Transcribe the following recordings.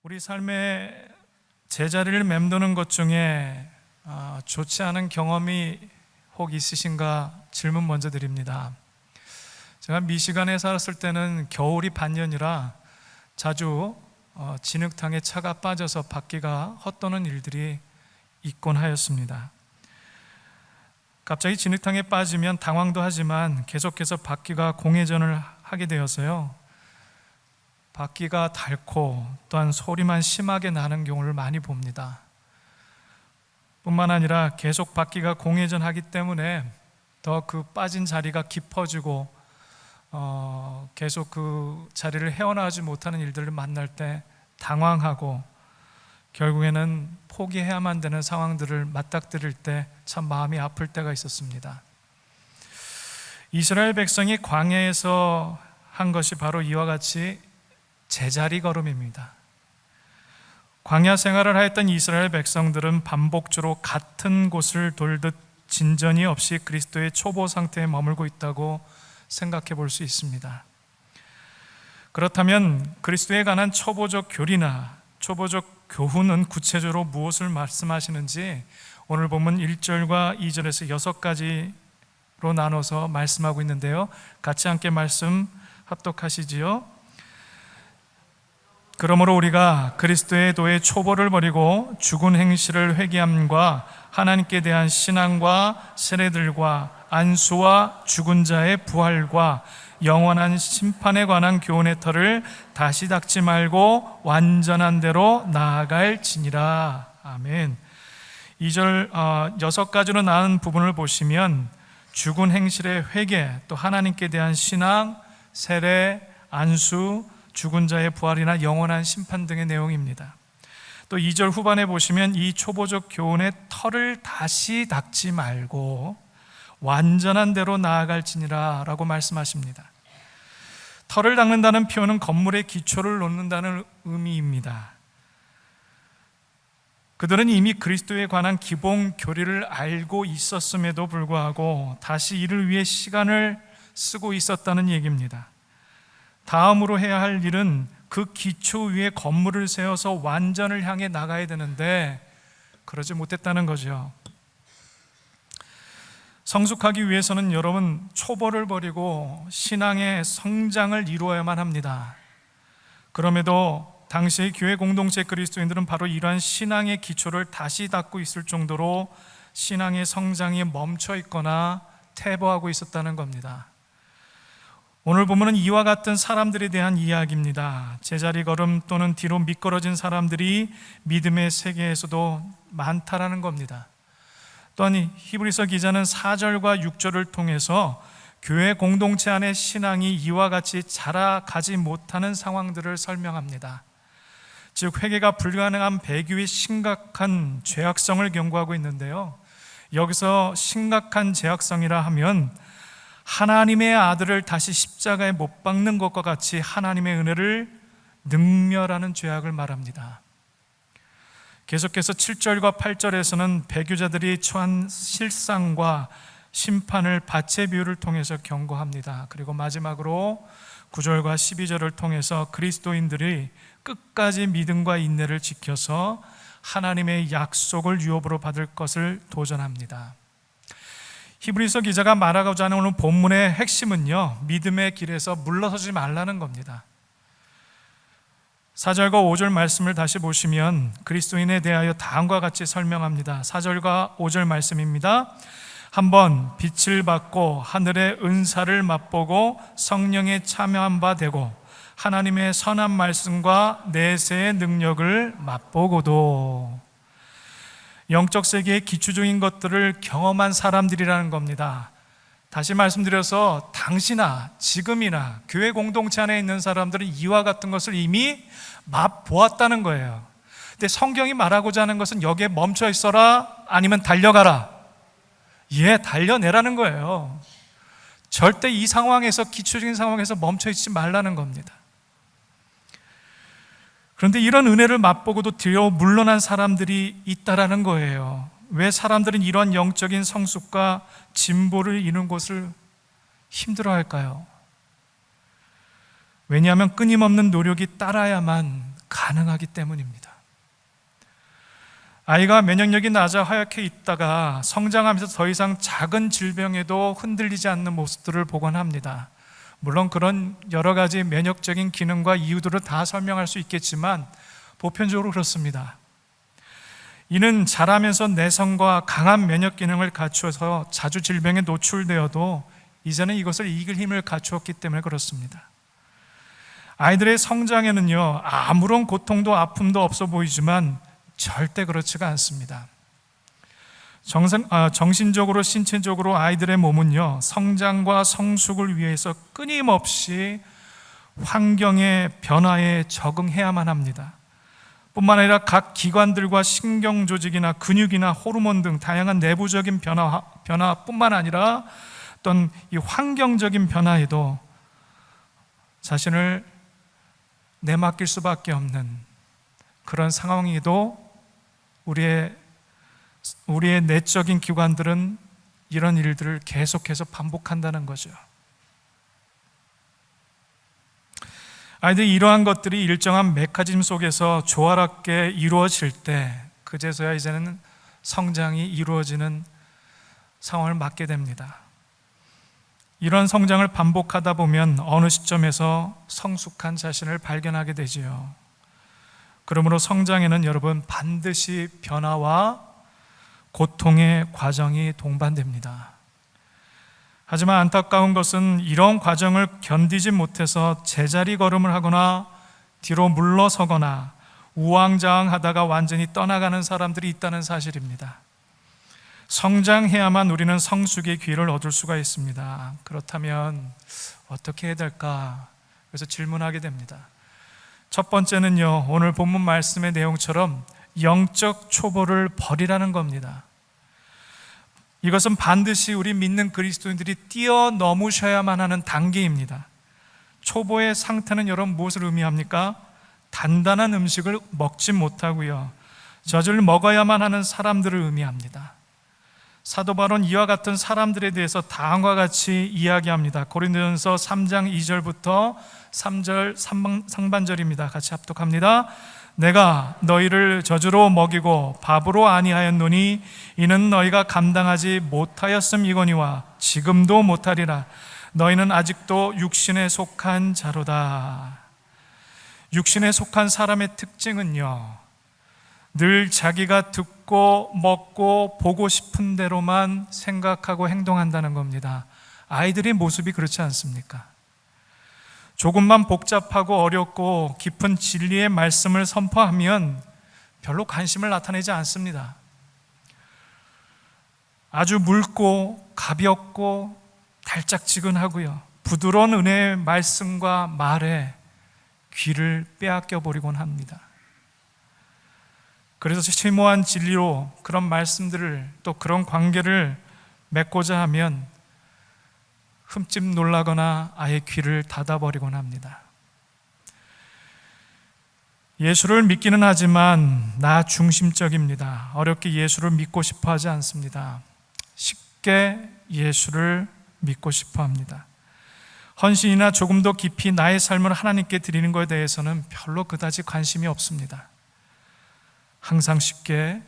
우리 삶의 제자리를 맴도는 것 중에 좋지 않은 경험이 혹 있으신가 질문 먼저 드립니다. 제가 미시간에 살았을 때는 겨울이 반년이라 자주 진흙탕에 차가 빠져서 바퀴가 헛도는 일들이 있곤 하였습니다. 갑자기 진흙탕에 빠지면 당황도 하지만 계속해서 바퀴가 공회전을 하게 되어서요, 바퀴가 닳고 또한 소리만 심하게 나는 경우를 많이 봅니다. 뿐만 아니라 계속 바퀴가 공회전하기 때문에 더 그 빠진 자리가 깊어지고 계속 그 자리를 헤어나오지 못하는 일들을 만날 때 당황하고 결국에는 포기해야만 되는 상황들을 맞닥뜨릴 때 참 마음이 아플 때가 있었습니다. 이스라엘 백성이 광야에서 한 것이 바로 이와 같이 제자리 걸음입니다. 광야 생활을 하였던 이스라엘 백성들은 반복적으로 같은 곳을 돌듯 진전이 없이 그리스도의 초보 상태에 머물고 있다고 생각해 볼 수 있습니다. 그렇다면 그리스도에 관한 초보적 교리나 초보적 교훈은 구체적으로 무엇을 말씀하시는지 오늘 본문 1절과 2절에서 6가지로 나눠서 말씀하고 있는데요, 같이 함께 말씀 합독하시지요. 그러므로 우리가 그리스도의 도의 초보를 버리고 죽은 행실을 회개함과 하나님께 대한 신앙과 세례들과 안수와 죽은 자의 부활과 영원한 심판에 관한 교훈의 터를 다시 닦지 말고 완전한 대로 나아갈지니라. 아멘. 2절 6가지로 나눈 부분을 보시면 죽은 행실의 회개, 또 하나님께 대한 신앙, 세례, 안수, 죽은 자의 부활이나 영원한 심판 등의 내용입니다. 또 2절 후반에 보시면 이 초보적 교훈의 터를 다시 닦지 말고 완전한 대로 나아갈지니라 라고 말씀하십니다. 터를 닦는다는 표현은 건물의 기초를 놓는다는 의미입니다. 그들은 이미 그리스도에 관한 기본 교리를 알고 있었음에도 불구하고 다시 이를 위해 시간을 쓰고 있었다는 얘기입니다. 다음으로 해야 할 일은 그 기초 위에 건물을 세워서 완전을 향해 나가야 되는데 그러지 못했다는 거죠. 성숙하기 위해서는 여러분 초보를 버리고 신앙의 성장을 이루어야만 합니다. 그럼에도 당시의 교회 공동체 그리스도인들은 바로 이러한 신앙의 기초를 다시 닦고 있을 정도로 신앙의 성장이 멈춰 있거나 퇴보하고 있었다는 겁니다. 오늘 보면은 이와 같은 사람들에 대한 이야기입니다. 제자리 걸음 또는 뒤로 미끄러진 사람들이 믿음의 세계에서도 많다라는 겁니다. 또한 히브리서 기자는 4절과 6절을 통해서 교회 공동체 안의 신앙이 이와 같이 자라가지 못하는 상황들을 설명합니다. 즉 회개가 불가능한 배교의 심각한 죄악성을 경고하고 있는데요, 여기서 심각한 죄악성이라 하면 하나님의 아들을 다시 십자가에 못 박는 것과 같이 하나님의 은혜를 능멸하는 죄악을 말합니다. 계속해서 7절과 8절에서는 배교자들이 처한 실상과 심판을 밭의 비유를 통해서 경고합니다. 그리고 마지막으로 9절과 12절을 통해서 그리스도인들이 끝까지 믿음과 인내를 지켜서 하나님의 약속을 유업으로 받을 것을 도전합니다. 히브리서 기자가 말하고자 하는 오늘 본문의 핵심은요, 믿음의 길에서 물러서지 말라는 겁니다. 4절과 5절 말씀을 다시 보시면 그리스도인에 대하여 다음과 같이 설명합니다. 4절과 5절 말씀입니다. 한번 빛을 받고 하늘의 은사를 맛보고 성령에 참여한 바 되고 하나님의 선한 말씀과 내세의 능력을 맛보고도. 영적 세계의 기초적인 것들을 경험한 사람들이라는 겁니다. 다시 말씀드려서 당시나 지금이나 교회 공동체 안에 있는 사람들은 이와 같은 것을 이미 맛보았다는 거예요. 근데 성경이 말하고자 하는 것은 여기에 멈춰 있어라 아니면 달려가라, 달려내라는 거예요. 절대 이 상황에서, 기초적인 상황에서 멈춰 있지 말라는 겁니다. 그런데 이런 은혜를 맛보고도 뒤로 물러난 사람들이 있다라는 거예요. 왜 사람들은 이런 영적인 성숙과 진보를 이룬 것을 힘들어할까요? 왜냐하면 끊임없는 노력이 따라야만 가능하기 때문입니다. 아이가 면역력이 낮아 허약해 있다가 성장하면서 더 이상 작은 질병에도 흔들리지 않는 모습들을 보곤 합니다. 물론 그런 여러 가지 면역적인 기능과 이유들을 다 설명할 수 있겠지만 보편적으로 그렇습니다. 이는 자라면서 내성과 강한 면역 기능을 갖추어서 자주 질병에 노출되어도 이제는 이것을 이길 힘을 갖추었기 때문에 그렇습니다. 아이들의 성장에는요, 아무런 고통도 아픔도 없어 보이지만 절대 그렇지가 않습니다. 정신적으로 신체적으로 아이들의 몸은요, 성장과 성숙을 위해서 끊임없이 환경의 변화에 적응해야만 합니다. 뿐만 아니라 각 기관들과 신경조직이나 근육이나 호르몬 등 다양한 내부적인 변화뿐만 아니라 어떤 이 환경적인 변화에도 자신을 내맡길 수밖에 없는 그런 상황에도 우리의 내적인 기관들은 이런 일들을 계속해서 반복한다는 거죠. 아이들이 이러한 것들이 일정한 메커니즘 속에서 조화롭게 이루어질 때 그제서야 이제는 성장이 이루어지는 상황을 맞게 됩니다. 이런 성장을 반복하다 보면 어느 시점에서 성숙한 자신을 발견하게 되지요. 그러므로 성장에는 여러분 반드시 변화와 고통의 과정이 동반됩니다. 하지만 안타까운 것은 이런 과정을 견디지 못해서 제자리 걸음을 하거나 뒤로 물러서거나 우왕좌왕하다가 완전히 떠나가는 사람들이 있다는 사실입니다. 성장해야만 우리는 성숙의 기회를 얻을 수가 있습니다. 그렇다면 어떻게 해야 될까? 그래서 질문하게 됩니다. 첫 번째는요, 오늘 본문 말씀의 내용처럼 영적 초보를 버리라는 겁니다. 이것은 반드시 우리 믿는 그리스도인들이 뛰어넘으셔야만 하는 단계입니다. 초보의 상태는 여러분 무엇을 의미합니까? 단단한 음식을 먹지 못하고요, 젖을 먹어야만 하는 사람들을 의미합니다. 사도 바울은 이와 같은 사람들에 대해서 다음과 같이 이야기합니다. 고린도전서 3장 2절부터 3절 상반절입니다. 같이 합독합니다. 내가 너희를 젖으로 먹이고 밥으로 아니하였노니 이는 너희가 감당하지 못하였음이거니와 지금도 못하리라. 너희는 아직도 육신에 속한 자로다. 육신에 속한 사람의 특징은요, 늘 자기가 듣고 먹고 보고 싶은 대로만 생각하고 행동한다는 겁니다. 아이들의 모습이 그렇지 않습니까? 조금만 복잡하고 어렵고 깊은 진리의 말씀을 선포하면 별로 관심을 나타내지 않습니다. 아주 묽고 가볍고 달짝지근하고요, 부드러운 은혜의 말씀과 말에 귀를 빼앗겨 버리곤 합니다. 그래서 심오한 진리로 그런 말씀들을, 또 그런 관계를 맺고자 하면 흠집 놀라거나 아예 귀를 닫아버리곤 합니다. 예수를 믿기는 하지만 나 중심적입니다. 어렵게 예수를 믿고 싶어 하지 않습니다. 쉽게 예수를 믿고 싶어 합니다. 헌신이나 조금 더 깊이 나의 삶을 하나님께 드리는 것에 대해서는 별로 그다지 관심이 없습니다. 항상 쉽게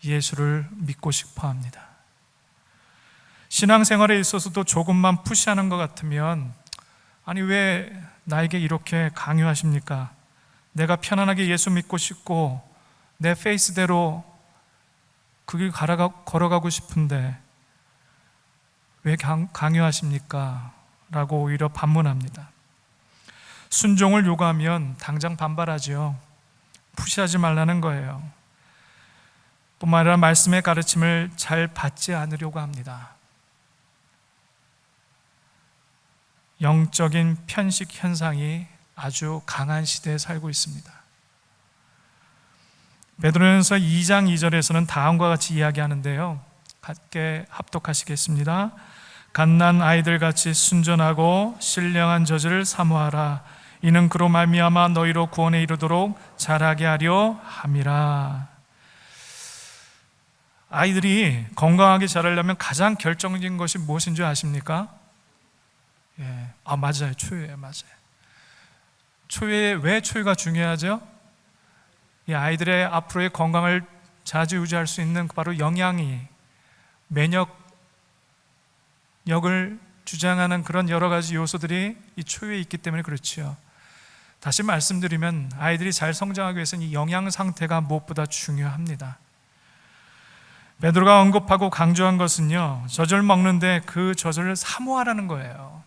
예수를 믿고 싶어 합니다. 신앙생활에 있어서도 조금만 푸시하는 것 같으면, 아니 왜 나에게 이렇게 강요하십니까? 내가 편안하게 예수 믿고 싶고 내 페이스대로 그 길 걸어가고 싶은데 왜 강요하십니까? 라고 오히려 반문합니다. 순종을 요구하면 당장 반발하지요. 푸시하지 말라는 거예요. 뿐만 아니라 말씀의 가르침을 잘 받지 않으려고 합니다. 영적인 편식 현상이 아주 강한 시대에 살고 있습니다. 베드로전서 2장 2절에서는 다음과 같이 이야기하는데요, 함께 합독하시겠습니다. 갓난 아이들같이 순전하고 신령한 젖을 사모하라. 이는 그로 말미암아 너희로 구원에 이르도록 자라게 하려 함이라. 아이들이 건강하게 자라려면 가장 결정적인 것이 무엇인 줄 아십니까? 맞아요. 초유예요. 맞아요. 초유에 왜 초유가 중요하죠? 이 아이들의 앞으로의 건강을 좌지우지할 수 있는 바로 영양이, 면역력을 주장하는 그런 여러 가지 요소들이 이 초유에 있기 때문에 그렇지요. 다시 말씀드리면 아이들이 잘 성장하기 위해서는 이 영양 상태가 무엇보다 중요합니다. 베드로가 언급하고 강조한 것은요, 젖을 먹는데 그 젖을 사모하라는 거예요.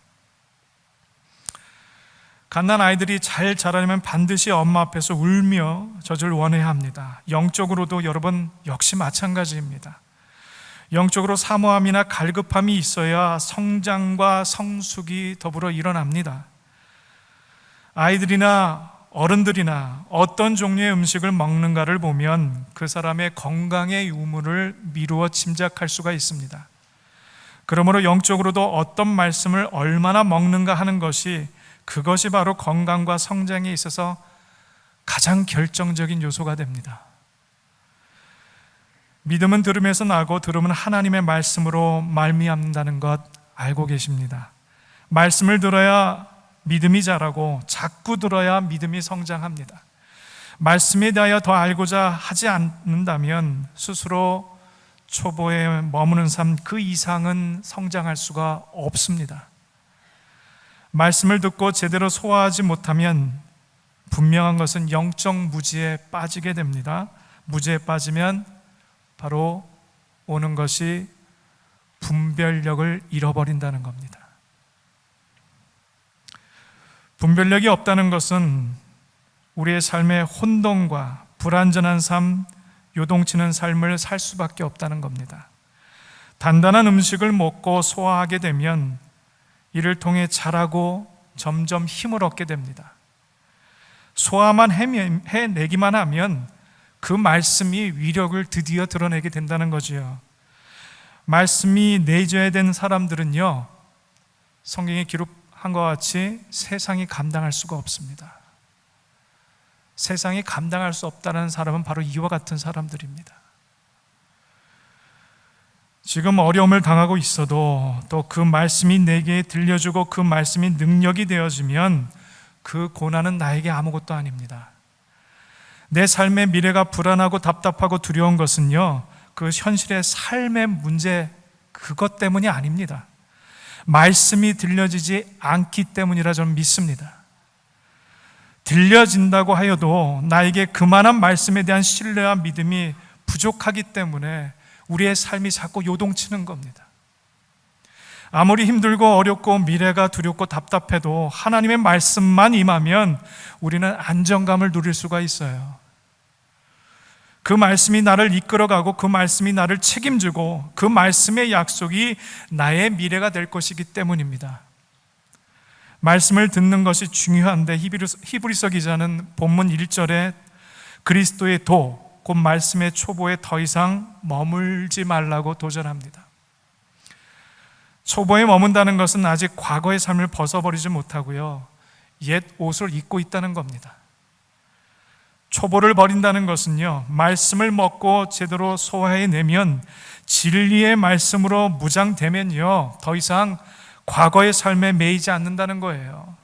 갓난 아이들이 잘 자라려면 반드시 엄마 앞에서 울며 젖을 원해야 합니다. 영적으로도 여러분 역시 마찬가지입니다. 영적으로 사모함이나 갈급함이 있어야 성장과 성숙이 더불어 일어납니다. 아이들이나 어른들이나 어떤 종류의 음식을 먹는가를 보면 그 사람의 건강의 유무를 미루어 짐작할 수가 있습니다. 그러므로 영적으로도 어떤 말씀을 얼마나 먹는가 하는 것이, 그것이 바로 건강과 성장에 있어서 가장 결정적인 요소가 됩니다. 믿음은 들음에서 나고 들음은 하나님의 말씀으로 말미암는다는 것 알고 계십니다. 말씀을 들어야 믿음이 자라고 자꾸 들어야 믿음이 성장합니다. 말씀에 대하여 더 알고자 하지 않는다면 스스로 초보에 머무는 삶 그 이상은 성장할 수가 없습니다. 말씀을 듣고 제대로 소화하지 못하면 분명한 것은 영적 무지에 빠지게 됩니다. 무지에 빠지면 바로 오는 것이 분별력을 잃어버린다는 겁니다. 분별력이 없다는 것은 우리의 삶의 혼돈과 불완전한 삶, 요동치는 삶을 살 수밖에 없다는 겁니다. 단단한 음식을 먹고 소화하게 되면 이를 통해 자라고 점점 힘을 얻게 됩니다. 소화만 해내기만 하면 그 말씀이 위력을 드디어 드러내게 된다는 거지요. 말씀이 내줘야 되는 사람들은요, 성경에 기록한 것 같이 세상이 감당할 수가 없습니다. 세상이 감당할 수 없다는 사람은 바로 이와 같은 사람들입니다. 지금 어려움을 당하고 있어도 또 그 말씀이 내게 들려주고 그 말씀이 능력이 되어지면 그 고난은 나에게 아무것도 아닙니다. 내 삶의 미래가 불안하고 답답하고 두려운 것은요, 그 현실의 삶의 문제, 그것 때문이 아닙니다. 말씀이 들려지지 않기 때문이라 저는 믿습니다. 들려진다고 하여도 나에게 그만한 말씀에 대한 신뢰와 믿음이 부족하기 때문에 우리의 삶이 자꾸 요동치는 겁니다. 아무리 힘들고 어렵고 미래가 두렵고 답답해도 하나님의 말씀만 임하면 우리는 안정감을 누릴 수가 있어요. 그 말씀이 나를 이끌어가고 그 말씀이 나를 책임지고 그 말씀의 약속이 나의 미래가 될 것이기 때문입니다. 말씀을 듣는 것이 중요한데 히브리서 기자는 본문 1절에 그리스도의 도, 곧 말씀의 초보에 더 이상 머물지 말라고 도전합니다. 초보에 머문다는 것은 아직 과거의 삶을 벗어버리지 못하고요, 옛 옷을 입고 있다는 겁니다. 초보를 버린다는 것은요, 말씀을 먹고 제대로 소화해내면, 진리의 말씀으로 무장되면요, 더 이상 과거의 삶에 매이지 않는다는 거예요.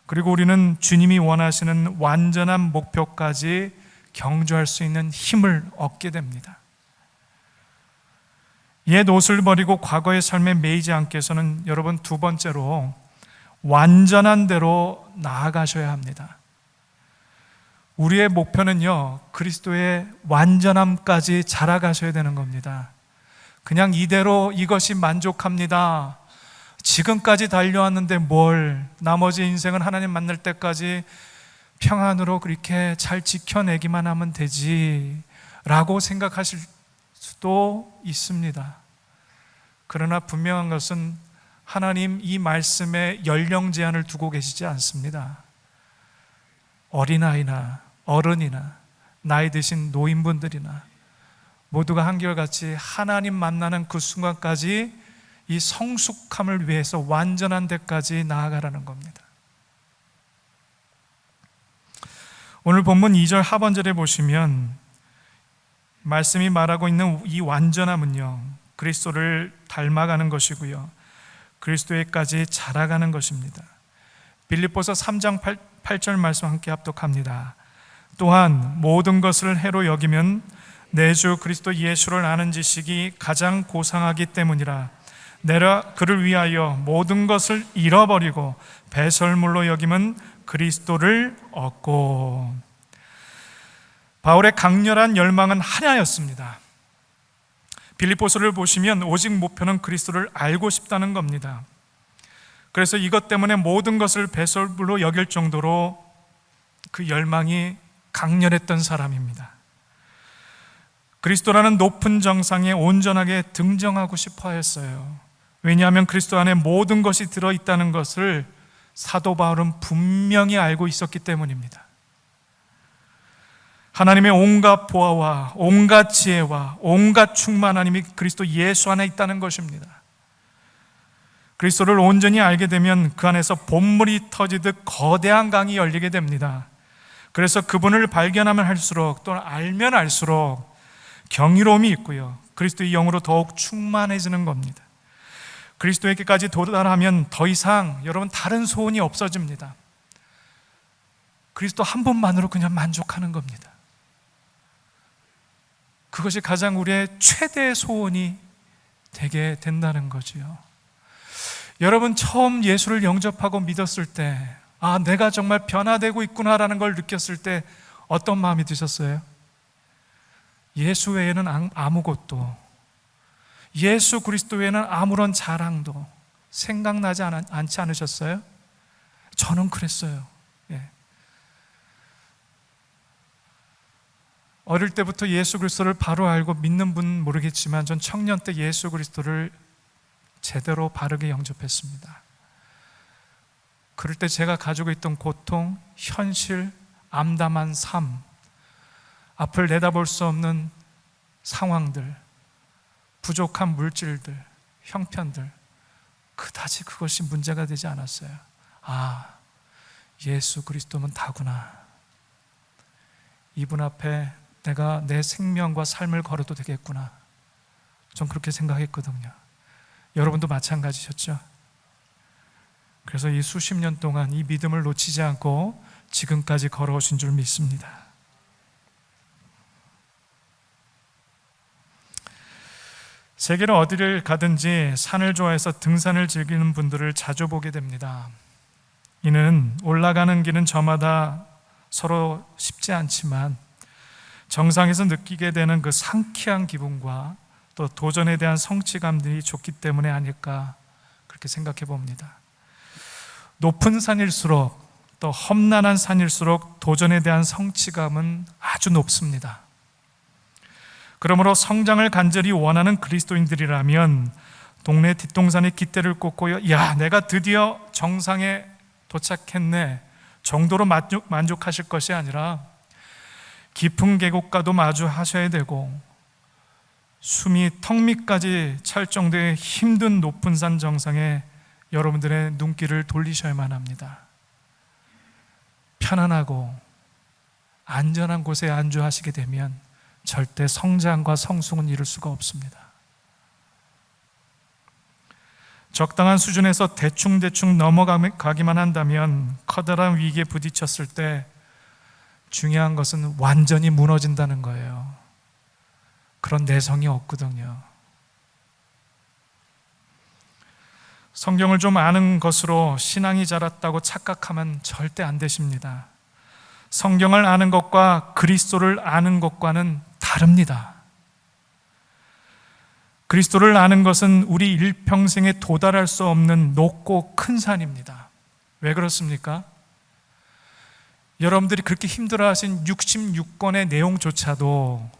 그리고 우리는 주님이 원하시는 완전한 목표까지 경주할 수 있는 힘을 얻게 됩니다. 옛 옷을 버리고 과거의 삶에 매이지 않게 해서는 여러분, 두 번째로 완전한 대로 나아가셔야 합니다. 우리의 목표는요, 그리스도의 완전함까지 자라가셔야 되는 겁니다. 그냥 이대로 이것이 만족합니다, 지금까지 달려왔는데 뭘, 나머지 인생은 하나님 만날 때까지 평안으로 그렇게 잘 지켜내기만 하면 되지 라고 생각하실 수도 있습니다. 그러나 분명한 것은 하나님 이 말씀에 연령 제한을 두고 계시지 않습니다. 어린아이나 어른이나 나이 드신 노인분들이나 모두가 한결같이 하나님 만나는 그 순간까지 이 성숙함을 위해서 완전한 데까지 나아가라는 겁니다. 오늘 본문 2절 하반절에 보시면 말씀이 말하고 있는 이 완전함은요, 그리스도를 닮아가는 것이고요, 그리스도에까지 자라가는 것입니다. 빌립보서 3장 8절 말씀 함께 합독합니다. 또한 모든 것을 해로 여기면 내 주 그리스도 예수를 아는 지식이 가장 고상하기 때문이라. 내가 그를 위하여 모든 것을 잃어버리고 배설물로 여김은 그리스도를 얻고. 바울의 강렬한 열망은 하나였습니다. 빌립보서를 보시면 오직 목표는 그리스도를 알고 싶다는 겁니다. 그래서 이것 때문에 모든 것을 배설물로 여길 정도로 그 열망이 강렬했던 사람입니다. 그리스도라는 높은 정상에 온전하게 등정하고 싶어 했어요. 왜냐하면 그리스도 안에 모든 것이 들어있다는 것을 사도 바울은 분명히 알고 있었기 때문입니다. 하나님의 온갖 보화와 온갖 지혜와 온갖 충만함이 그리스도 예수 안에 있다는 것입니다. 그리스도를 온전히 알게 되면 그 안에서 본물이 터지듯 거대한 강이 열리게 됩니다. 그래서 그분을 발견하면 할수록, 또 알면 알수록 경이로움이 있고요, 그리스도의 영으로 더욱 충만해지는 겁니다. 그리스도에게까지 도달하면 더 이상 여러분 다른 소원이 없어집니다. 그리스도 한 분만으로 그냥 만족하는 겁니다. 그것이 가장 우리의 최대 소원이 되게 된다는 거지요. 여러분, 처음 예수를 영접하고 믿었을 때, 아, 내가 정말 변화되고 있구나라는 걸 느꼈을 때 어떤 마음이 드셨어요? 예수 외에는 아무것도, 예수 그리스도 외에는 아무런 자랑도 생각나지 않지 않으셨어요? 저는 그랬어요. 예. 어릴 때부터 예수 그리스도를 바로 알고 믿는 분은 모르겠지만 전 청년 때 예수 그리스도를 제대로 바르게 영접했습니다. 그럴 때 제가 가지고 있던 고통, 현실, 암담한 삶, 앞을 내다볼 수 없는 상황들, 부족한 물질들, 형편들, 그다지 그것이 문제가 되지 않았어요. 아, 예수 그리스도면 다구나. 이분 앞에 내가 내 생명과 삶을 걸어도 되겠구나. 전 그렇게 생각했거든요. 여러분도 마찬가지셨죠? 그래서 이 수십 년 동안 이 믿음을 놓치지 않고 지금까지 걸어오신 줄 믿습니다. 세계로 어디를 가든지 산을 좋아해서 등산을 즐기는 분들을 자주 보게 됩니다. 이는 올라가는 길은 저마다 서로 쉽지 않지만 정상에서 느끼게 되는 그 상쾌한 기분과 또 도전에 대한 성취감들이 좋기 때문에 아닐까, 그렇게 생각해 봅니다. 높은 산일수록, 또 험난한 산일수록 도전에 대한 성취감은 아주 높습니다. 그러므로 성장을 간절히 원하는 그리스도인들이라면 동네 뒷동산에 깃대를 꽂고, 야, 내가 드디어 정상에 도착했네 정도로 만족하실 것이 아니라 깊은 계곡과도 마주하셔야 되고 숨이 턱 밑까지 찰 정도의 힘든 높은 산 정상에 여러분들의 눈길을 돌리셔야만 합니다. 편안하고 안전한 곳에 안주하시게 되면 절대 성장과 성숙은 이룰 수가 없습니다. 적당한 수준에서 대충 넘어가기만 한다면 커다란 위기에 부딪혔을 때 중요한 것은 완전히 무너진다는 거예요. 그런 내성이 없거든요. 성경을 좀 아는 것으로 신앙이 자랐다고 착각하면 절대 안 되십니다. 성경을 아는 것과 그리스도를 아는 것과는 다릅니다. 그리스도를 아는 것은 우리 일평생에 도달할 수 없는 높고 큰 산입니다. 왜 그렇습니까? 여러분들이 그렇게 힘들어하신 66권의 내용조차도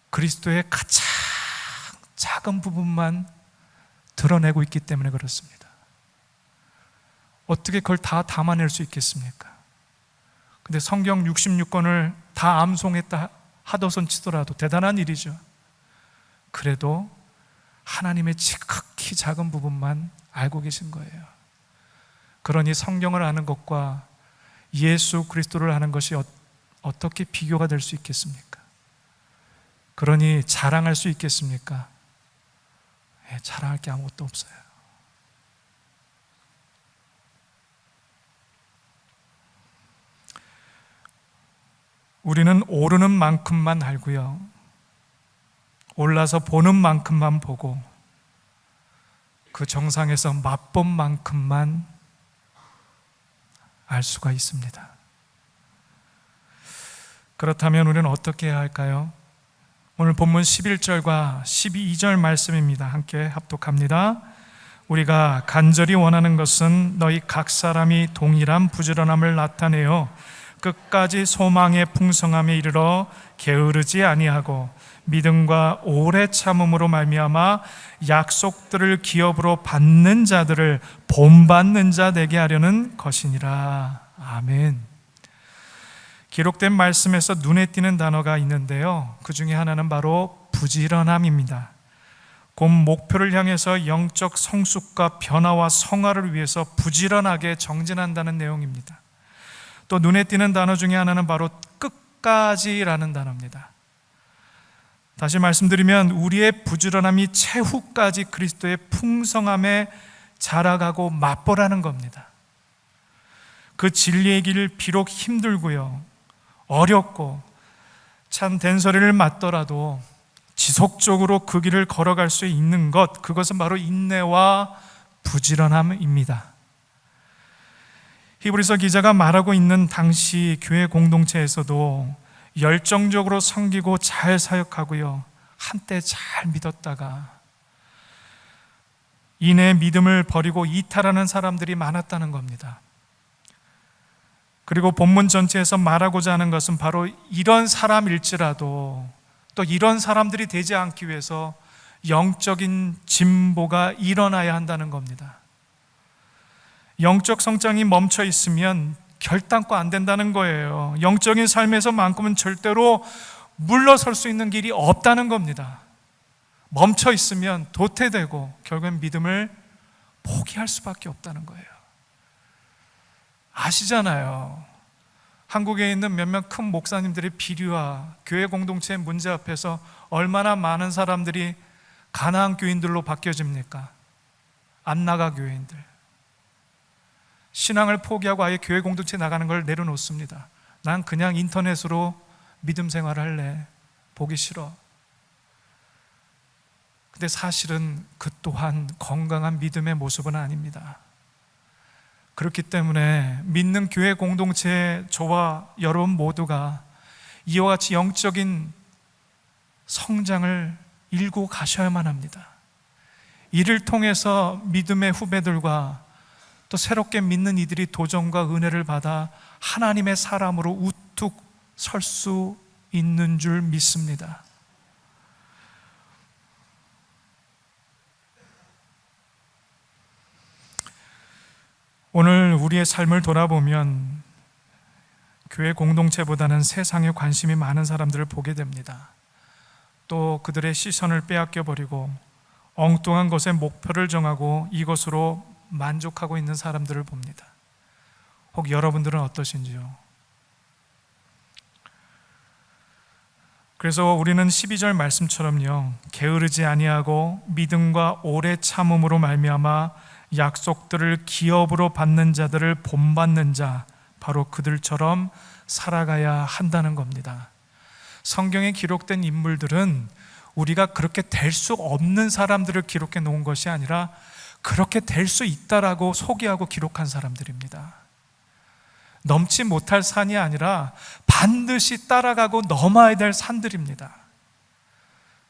그리스도의 가장 작은 부분만 드러내고 있기 때문에 그렇습니다. 어떻게 그걸 다 담아낼 수 있겠습니까? 근데 성경 66권을 다 암송했다 하더선 치더라도 대단한 일이죠. 그래도 하나님의 지극히 작은 부분만 알고 계신 거예요. 그러니 성경을 아는 것과 예수 그리스도를 아는 것이 어떻게 비교가 될 수 있겠습니까? 그러니 자랑할 수 있겠습니까? 자랑할 게 아무것도 없어요. 우리는 오르는 만큼만 알고요, 올라서 보는 만큼만 보고 그 정상에서 맛본 만큼만 알 수가 있습니다. 그렇다면 우리는 어떻게 해야 할까요? 오늘 본문 11절과 12절 말씀입니다. 함께 합독합니다. 우리가 간절히 원하는 것은 너희 각 사람이 동일한 부지런함을 나타내어 끝까지 소망의 풍성함에 이르러 게으르지 아니하고 믿음과 오래 참음으로 말미암아 약속들을 기업으로 받는 자들을 본받는 자 되게 하려는 것이니라. 아멘. 기록된 말씀에서 눈에 띄는 단어가 있는데요, 그 중에 하나는 바로 부지런함입니다. 곧 목표를 향해서 영적 성숙과 변화와 성화를 위해서 부지런하게 정진한다는 내용입니다. 또 눈에 띄는 단어 중에 하나는 바로 끝까지라는 단어입니다. 다시 말씀드리면 우리의 부지런함이 최후까지 그리스도의 풍성함에 자라가고 맛보라는 겁니다. 그 진리의 길 비록 힘들고요, 어렵고 참 된소리를 맞더라도 지속적으로 그 길을 걸어갈 수 있는 것, 그것은 바로 인내와 부지런함입니다. 히브리서 기자가 말하고 있는 당시 교회 공동체에서도 열정적으로 섬기고 잘 사역하고요, 한때 잘 믿었다가 이내 믿음을 버리고 이탈하는 사람들이 많았다는 겁니다. 그리고 본문 전체에서 말하고자 하는 것은 바로 이런 사람일지라도 또 이런 사람들이 되지 않기 위해서 영적인 진보가 일어나야 한다는 겁니다. 영적 성장이 멈춰 있으면 결단코 안 된다는 거예요. 영적인 삶에서만큼은 절대로 물러설 수 있는 길이 없다는 겁니다. 멈춰 있으면 도태되고 결국엔 믿음을 포기할 수밖에 없다는 거예요. 아시잖아요. 한국에 있는 몇몇 큰 목사님들의 비리와 교회 공동체의 문제 앞에서 얼마나 많은 사람들이 가나안 교인들로 바뀌어집니까? 안나가 교인들. 신앙을 포기하고 아예 교회 공동체에 나가는 걸 내려놓습니다. 난 그냥 인터넷으로 믿음 생활을 할래. 보기 싫어. 근데 사실은 그 또한 건강한 믿음의 모습은 아닙니다. 그렇기 때문에 믿는 교회 공동체 저와 여러분 모두가 이와 같이 영적인 성장을 일구 가셔야만 합니다. 이를 통해서 믿음의 후배들과 또 새롭게 믿는 이들이 도전과 은혜를 받아 하나님의 사람으로 우뚝 설 수 있는 줄 믿습니다. 오늘 우리의 삶을 돌아보면 교회 공동체보다는 세상에 관심이 많은 사람들을 보게 됩니다. 또 그들의 시선을 빼앗겨 버리고 엉뚱한 것에 목표를 정하고 이것으로 만족하고 있는 사람들을 봅니다. 혹 여러분들은 어떠신지요? 그래서 우리는 12절 말씀처럼요, 게으르지 아니하고 믿음과 오래 참음으로 말미암아 약속들을 기업으로 받는 자들을 본받는 자, 바로 그들처럼 살아가야 한다는 겁니다. 성경에 기록된 인물들은 우리가 그렇게 될 수 없는 사람들을 기록해 놓은 것이 아니라 그렇게 될 수 있다라고 소개하고 기록한 사람들입니다. 넘지 못할 산이 아니라 반드시 따라가고 넘어야 될 산들입니다.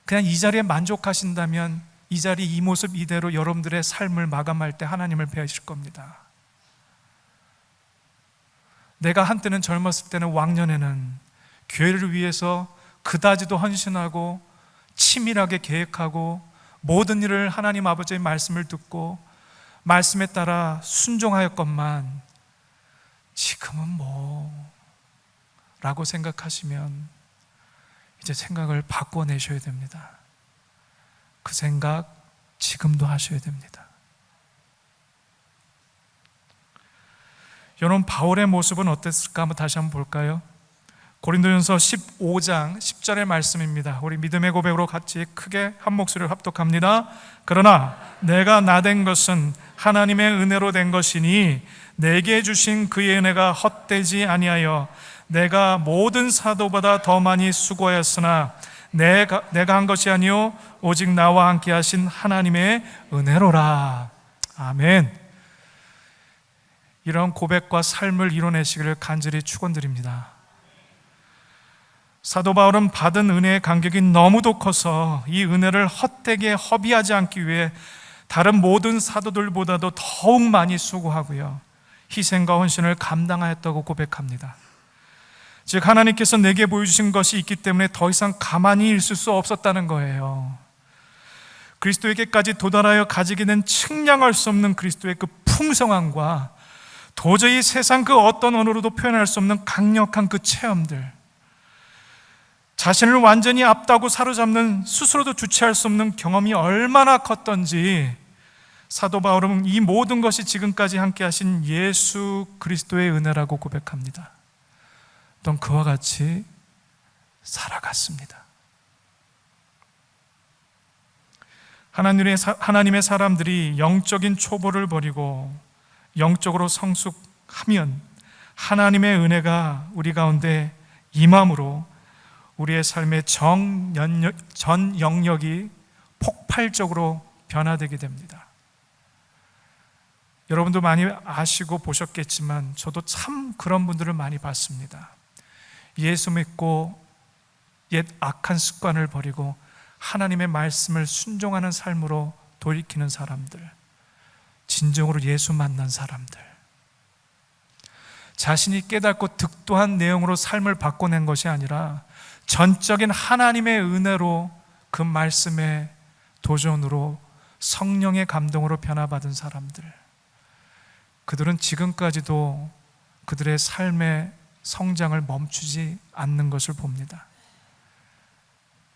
그냥 이 자리에 만족하신다면 이 자리 이 모습 이대로 여러분들의 삶을 마감할 때 하나님을 배우실 겁니다. 내가 한때는 젊었을 때는 왕년에는 교회를 위해서 그다지도 헌신하고 치밀하게 계획하고 모든 일을 하나님 아버지의 말씀을 듣고 말씀에 따라 순종하였건만 지금은 뭐 라고 생각하시면 이제 생각을 바꿔내셔야 됩니다. 그 생각 지금도 하셔야 됩니다. 여러분, 바울의 모습은 어땠을까? 다시 한번 볼까요? 고린도전서 15장 10절의 말씀입니다. 우리 믿음의 고백으로 같이 크게 한 목소리로 합독합니다. 그러나 내가 나된 것은 하나님의 은혜로 된 것이니 내게 주신 그의 은혜가 헛되지 아니하여 내가 모든 사도보다 더 많이 수고하였으나 내가 한 것이 아니요 오직 나와 함께 하신 하나님의 은혜로라. 아멘. 이런 고백과 삶을 이뤄내시기를 간절히 축원드립니다. 사도 바울은 받은 은혜의 간격이 너무도 커서 이 은혜를 헛되게 허비하지 않기 위해 다른 모든 사도들보다도 더욱 많이 수고하고요, 희생과 헌신을 감당하였다고 고백합니다. 즉 하나님께서 내게 보여주신 것이 있기 때문에 더 이상 가만히 있을 수 없었다는 거예요. 그리스도에게까지 도달하여 가지게 된 측량할 수 없는 그리스도의 그 풍성함과 도저히 세상 그 어떤 언어로도 표현할 수 없는 강력한 그 체험들, 자신을 완전히 앞다고 사로잡는 스스로도 주체할 수 없는 경험이 얼마나 컸던지 사도 바울은 이 모든 것이 지금까지 함께 하신 예수 그리스도의 은혜라고 고백합니다. 또 그와 같이 살아갔습니다. 하나님의 사람들이 영적인 초보를 버리고 영적으로 성숙하면 하나님의 은혜가 우리 가운데 임함으로 우리의 삶의 전 영역이 폭발적으로 변화되게 됩니다. 여러분도 많이 아시고 보셨겠지만 저도 참 그런 분들을 많이 봤습니다. 예수 믿고 옛 악한 습관을 버리고 하나님의 말씀을 순종하는 삶으로 돌이키는 사람들, 진정으로 예수 만난 사람들, 자신이 깨닫고 득도한 내용으로 삶을 바꿔낸 것이 아니라 전적인 하나님의 은혜로 그 말씀의 도전으로 성령의 감동으로 변화받은 사람들, 그들은 지금까지도 그들의 삶의 성장을 멈추지 않는 것을 봅니다.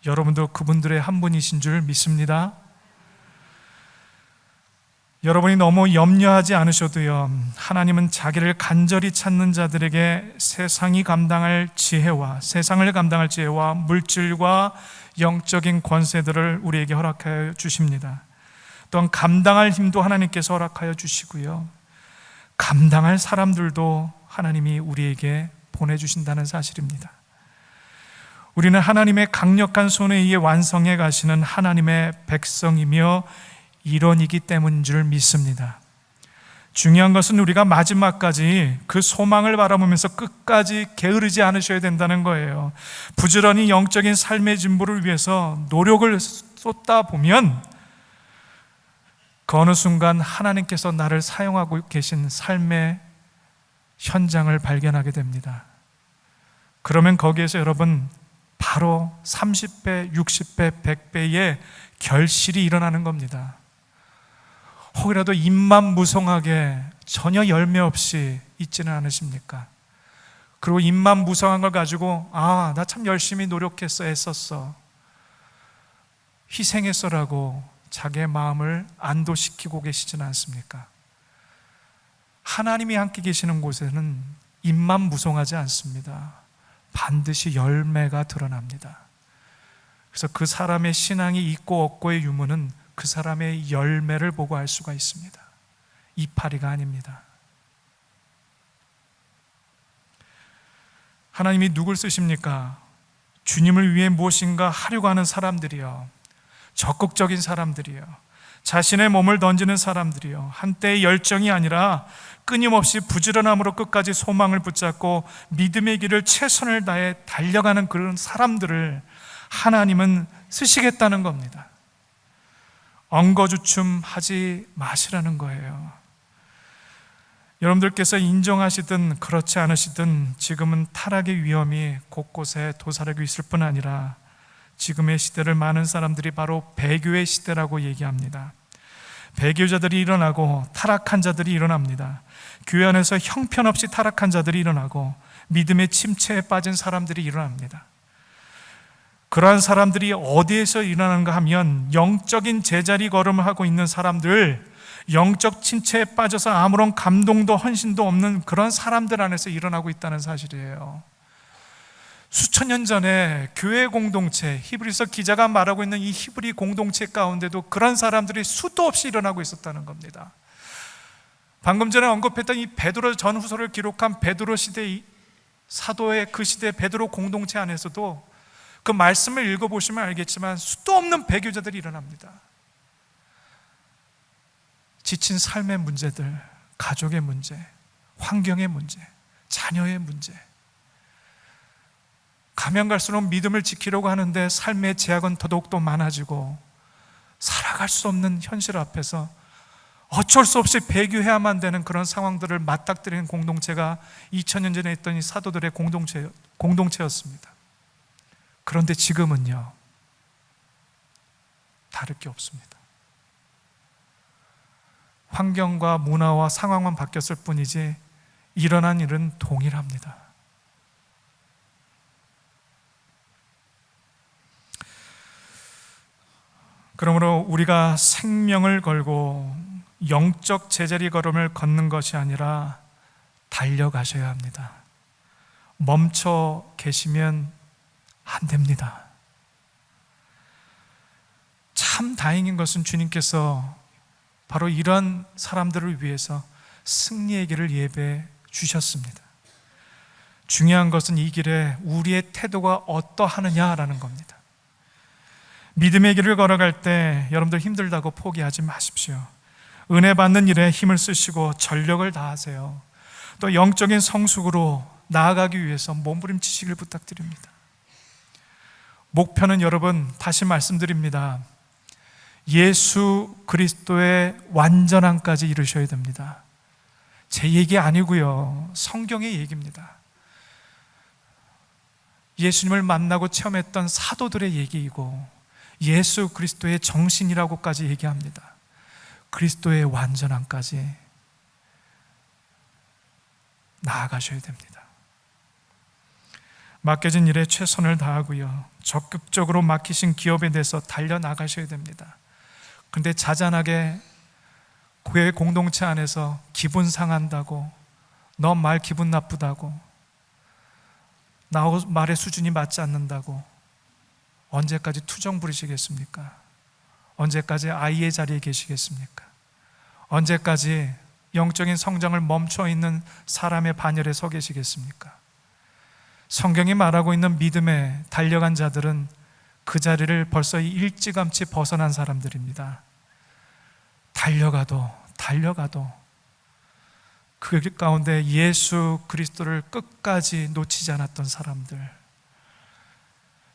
여러분도 그분들의 한 분이신 줄 믿습니다. 여러분이 너무 염려하지 않으셔도요, 하나님은 자기를 간절히 찾는 자들에게 세상을 감당할 지혜와 물질과 영적인 권세들을 우리에게 허락하여 주십니다. 또한 감당할 힘도 하나님께서 허락하여 주시고요, 감당할 사람들도 하나님이 우리에게 보내주신다는 사실입니다. 우리는 하나님의 강력한 손에 의해 완성해 가시는 하나님의 백성이며 일원이기 때문인 줄 믿습니다. 중요한 것은 우리가 마지막까지 그 소망을 바라보면서 끝까지 게으르지 않으셔야 된다는 거예요. 부지런히 영적인 삶의 진보를 위해서 노력을 쏟다 보면 그 어느 순간 하나님께서 나를 사용하고 계신 삶의 현장을 발견하게 됩니다. 그러면 거기에서 여러분 바로 30배, 60배, 100배의 결실이 일어나는 겁니다. 혹이라도 입만 무성하게 전혀 열매 없이 있지는 않으십니까? 그리고 입만 무성한 걸 가지고 나 참 열심히 노력했어, 애썼어, 희생했어라고 자기의 마음을 안도시키고 계시지는 않습니까? 하나님이 함께 계시는 곳에는 입만 무성하지 않습니다. 반드시 열매가 드러납니다. 그래서 그 사람의 신앙이 있고 없고의 유무는 그 사람의 열매를 보고 알 수가 있습니다. 이파리가 아닙니다. 하나님이 누굴 쓰십니까? 주님을 위해 무엇인가 하려고 하는 사람들이요, 적극적인 사람들이요, 자신의 몸을 던지는 사람들이요, 한때의 열정이 아니라 끊임없이 부지런함으로 끝까지 소망을 붙잡고 믿음의 길을 최선을 다해 달려가는 그런 사람들을 하나님은 쓰시겠다는 겁니다. 엉거주춤 하지 마시라는 거예요. 여러분들께서 인정하시든 그렇지 않으시든 지금은 타락의 위험이 곳곳에 도사리고 있을 뿐 아니라 지금의 시대를 많은 사람들이 바로 배교의 시대라고 얘기합니다. 배교자들이 일어나고 타락한 자들이 일어납니다. 교회 안에서 형편없이 타락한 자들이 일어나고 믿음의 침체에 빠진 사람들이 일어납니다. 그러한 사람들이 어디에서 일어나는가 하면 영적인 제자리 걸음을 하고 있는 사람들, 영적 침체에 빠져서 아무런 감동도 헌신도 없는 그런 사람들 안에서 일어나고 있다는 사실이에요. 수천 년 전에 교회 공동체, 히브리서 기자가 말하고 있는 이 히브리 공동체 가운데도 그런 사람들이 수도 없이 일어나고 있었다는 겁니다. 방금 전에 언급했던 이 베드로 전후서를 기록한 베드로 시대의 사도의 그 시대 베드로 공동체 안에서도 그 말씀을 읽어보시면 알겠지만 수도 없는 배교자들이 일어납니다. 지친 삶의 문제들, 가족의 문제, 환경의 문제, 자녀의 문제, 가면 갈수록 믿음을 지키려고 하는데 삶의 제약은 더더욱더 많아지고 살아갈 수 없는 현실 앞에서 어쩔 수 없이 배교해야만 되는 그런 상황들을 맞닥뜨리는 공동체가 2000년 전에 있던 이 사도들의 공동체였습니다. 그런데 지금은요, 다를 게 없습니다. 환경과 문화와 상황만 바뀌었을 뿐이지 일어난 일은 동일합니다. 그러므로 우리가 생명을 걸고 영적 제자리 걸음을 걷는 것이 아니라 달려가셔야 합니다. 멈춰 계시면 안 됩니다. 참 다행인 것은 주님께서 바로 이런 사람들을 위해서 승리의 길을 예배해 주셨습니다. 중요한 것은 이 길에 우리의 태도가 어떠하느냐라는 겁니다. 믿음의 길을 걸어갈 때 여러분들 힘들다고 포기하지 마십시오. 은혜 받는 일에 힘을 쓰시고 전력을 다하세요. 또 영적인 성숙으로 나아가기 위해서 몸부림치시길 부탁드립니다. 목표는 여러분, 다시 말씀드립니다, 예수 그리스도의 완전함까지 이루셔야 됩니다. 제 얘기 아니고요, 성경의 얘기입니다. 예수님을 만나고 체험했던 사도들의 얘기이고 예수 그리스도의 정신이라고까지 얘기합니다. 그리스도의 완전함까지 나아가셔야 됩니다. 맡겨진 일에 최선을 다하고요, 적극적으로 맡기신 기업에 대해서 달려나가셔야 됩니다. 그런데 자잘하게 교회 공동체 안에서 기분 상한다고, 너 말 기분 나쁘다고, 나 말의 수준이 맞지 않는다고 언제까지 투정 부리시겠습니까? 언제까지 아이의 자리에 계시겠습니까? 언제까지 영적인 성장을 멈춰 있는 사람의 반열에 서 계시겠습니까? 성경이 말하고 있는 믿음에 달려간 자들은 그 자리를 벌써 일찌감치 벗어난 사람들입니다. 달려가도 그 가운데 예수 그리스도를 끝까지 놓치지 않았던 사람들,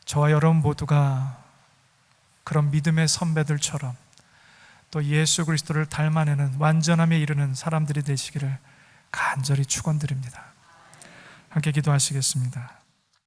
저와 여러분 모두가 그런 믿음의 선배들처럼 또 예수 그리스도를 닮아내는 완전함에 이르는 사람들이 되시기를 간절히 축원드립니다. 함께 기도하시겠습니다.